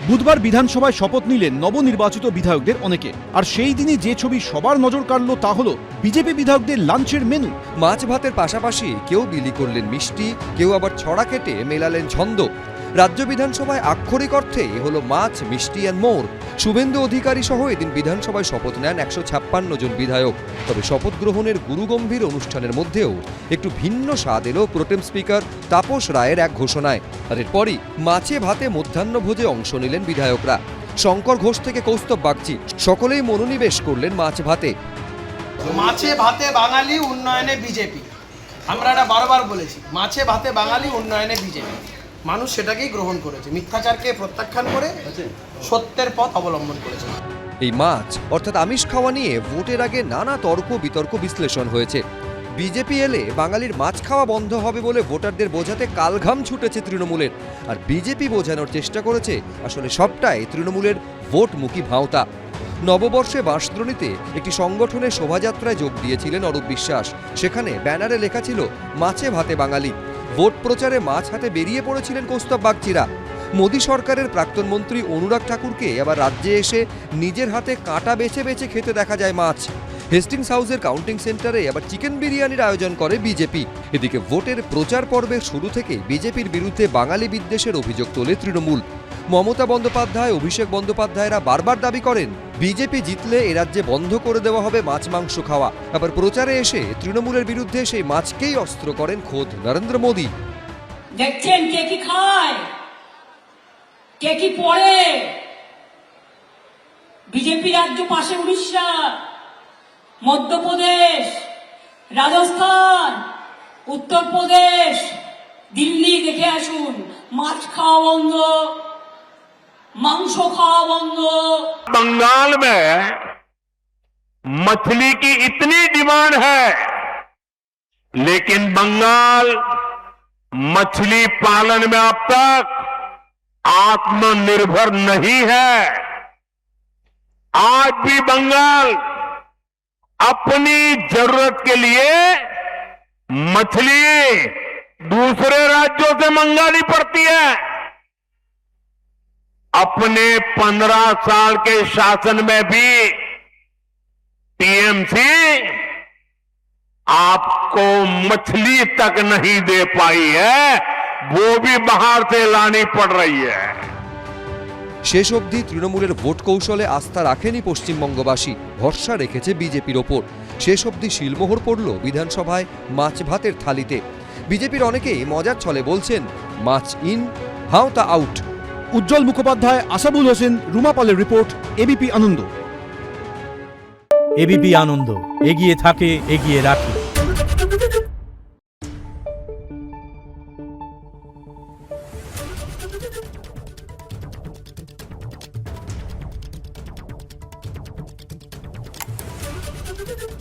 বুধবার বিধানসভায় শপথ নিলেন নবনির্বাচিত বিধায়কদের অনেকে। আর সেই দিনই যে ছবি সবার নজর কাড়ল তা হলো বিজেপি বিধায়কদের লাঞ্চের মেনু। মাছ ভাতের পাশাপাশি কেউ বিলি করলেন মিষ্টি, কেউ আবার ছড়া কেটে মেলালেন ছন্দ। রাজ্য বিধানসভায় আক্ষরিক অর্থে হলো মাছ, মিষ্টি অ্যান্ড মোর। শুভেন্দু অধিকারী সহ এদিন বিধানসভায় শপথ নেন 156 জন বিধায়ক। তবে শপথ গ্রহণের গুরুগম্ভীর অনুষ্ঠানের মধ্যেও একটু ভিন্ন স্বাদ এলো প্রোটেম স্পিকার তাপস রায়ের এক ঘোষণায়। আর এরপরই মাছে ভাতে মধ্যাহ্নভোজে অংশ নিলেন বিধায়করা। শঙ্কর ঘোষ থেকে কৌস্তব বাগচি সকলেই মনোনিবেশ করলেন মাছ ভাতে। মাছে ভাতে বাঙালি, উন্নয়নে বিজেপি। আমরা এটা বারবার বলেছি, মাছে ভাতে বাঙালি, উন্নয়নে বিজেপি। মানুষ সেটাকেই গ্রহণ করেছে, মিথ্যাচারকে প্রত্যাখ্যান করে সত্যের পথ অবলম্বন করেছে। এই মাছ অর্থাৎ আমিষ খাওয়া নিয়ে ভোটের আগে নানা তর্ক বিতর্ক বিশ্লেষণ হয়েছে। বিজেপি এলে বাঙালির মাছ খাওয়া বন্ধ হবে বলে ভোটারদের বোঝাতে কালঘাম ছুটেছে তৃণমূলের। আর বিজেপি বোঝানোর চেষ্টা করেছে আসলে সবটাই তৃণমূলের ভোটমুখী ভাঁওতা। নববর্ষে বাঁশদ্রোণীতে একটি সংগঠনের শোভাযাত্রায় যোগ দিয়েছিলেন অরূপ বিশ্বাস। সেখানে ব্যানারে লেখা ছিল মাছে ভাতে বাঙালি। ভোট প্রচারে মাছ হাতে বেরিয়ে পড়েছিলেন কৌস্তব বাগচিরা। মোদী সরকারের প্রাক্তন মন্ত্রী অনুরাগ ঠাকুরকে আবার রাজ্যে এসে নিজের হাতে কাঁটা বেছে বেছে খেতে দেখা যায় মাছ। হেস্টিংস হাউসের কাউন্টিং সেন্টারে আবার চিকেন বিরিয়ানির আয়োজন করে বিজেপি। এদিকে ভোটের প্রচার পর্বের শুরু থেকে বিজেপির বিরুদ্ধে বাঙালি বিদ্বেষের অভিযোগ তোলে তৃণমূল। মমতা বন্দ্যোপাধ্যায়, অভিষেক বন্দ্যোপাধ্যায়রা বারবার দাবি করেন বিজেপি জিতলে এ রাজ্যে বন্ধ করে দেওয়া হবে মাছ মাংস খাওয়া। আবার প্রচারে এসে তৃণমূলের বিরুদ্ধে সেই মাছকেই অস্ত্র করেন খোদ নরেন্দ্র মোদী। দেখছেন কে কি খায়, কে কি পড়ে। বিজেপি রাজ্য পাশে উড়িষ্যা, মধ্যপ্রদেশ, রাজস্থান, উত্তরপ্রদেশ, দিল্লি দেখে আসুন। মাছ খাওয়া বন্ধ, মাংস খাওয়া বন্ধ। बंगाल में मछली की इतनी डिमांड है, लेकिन बंगाल मछली पालन में अब तक आत्मनिर्भर नहीं है। आज भी बंगाल अपनी जरूरत के लिए मछली दूसरे राज्यों से मंगानी पड़ती है। अपने 15 साल के शासन में भी टीएमसी आपको मछली तक नहीं दे पाई है, वो भी बाहर से लानी पड़ रही है। শেষ অবধি তৃণমূলের ভোট কৌশলে আস্থা রাখেনি পশ্চিমবঙ্গবাসী, ভরসা রেখেছে বিজেপির ওপর। শেষ অবধি শিলমোহর পড়ল বিধানসভায় মাছ ভাতের থালিতে। বিজেপির অনেকেই মজার ছলে বলছেন মাছ ইন, ভাঁওতা আউট। উজ্জ্বল মুখোপাধ্যায়, আসাবুল হোসেন, রুমা পালের রিপোর্ট, এবিপি আনন্দ। এবিপি আনন্দ এগিয়ে থাকে, এগিয়ে রাখে। Thank you.